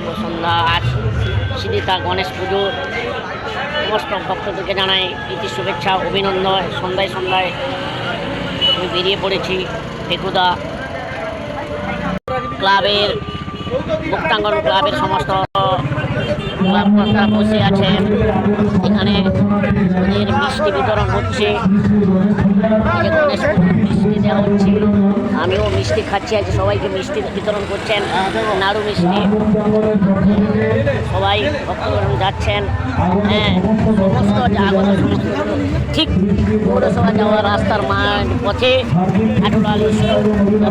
শুভ সন্ধ্যা। আজ সিদ্ধিতা গণেশ পুজো সমস্ত ভক্তদেরকে জানাই প্রীতি শুভেচ্ছা অভিনন্দন। সন্ধ্যায় সন্ধ্যায় আমি বেরিয়ে পড়েছি ফেকুদা ক্লাবের মুক্তাঙ্গন ক্লাবের সমস্ত ক্লাবকর্তারা বসে আছেন। এখানে ওদের মিষ্টি বিতরণ হচ্ছে, মিষ্টি দেওয়া হচ্ছে। আমিও মিষ্টি খাচ্ছি, আজ সবাইকে মিষ্টি বিতরণ করছেন, নাড়ু মিষ্টি। সবাই ভক্তগণ যাচ্ছেন। হ্যাঁ, সমস্ত আগত সমস্ত ঠিক পৌরসভা যাওয়ার রাস্তার পথে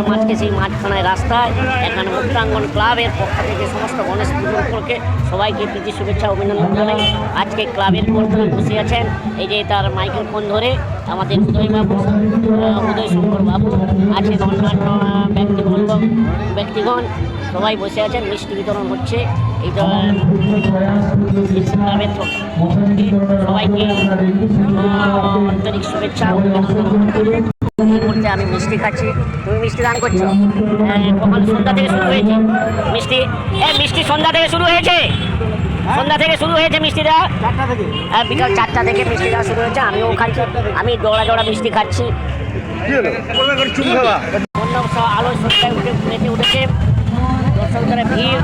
মাঝকে সেই মাঝখানায় রাস্তায় এখানে মুক্তাঙ্গন ক্লাবের পক্ষ থেকে সমস্ত গণেশ পুজো উপলক্ষে সবাইকে প্রীতি শুভেচ্ছা অভিনন্দন জানাই। আজকে ক্লাবের কর্তারা বসে আছেন, এই যে তার মাইক্রোফোন ধরে আমাদের উদয় শঙ্কর বাবু আছেন, অন্যান্য ব্যক্তিগণ সবাই বসে আছেন। মিষ্টি বিতরণ হচ্ছে। এই ক্লাবের সবাইকে আন্তরিক শুভেচ্ছা অভিনন্দন। বলতে আমি মিষ্টি খাচ্ছি, তুমি মিষ্টি দান করছো। কখন সন্ধ্যা থেকে শুরু হয়েছে মিষ্টি? মিষ্টি সন্ধ্যা থেকে শুরু হয়েছে, সন্ধ্যা থেকে শুরু হয়েছে মিষ্টি দেওয়া। বিকাল 4টা থেকে মিষ্টি দেওয়া শুরু হয়েছে। আমিও খাচ্ছি, আমি জোড়া মিষ্টি খাচ্ছি। আলোয় সন্ধ্যায় মেতে উঠেছে, দর্শকদের ভিড়।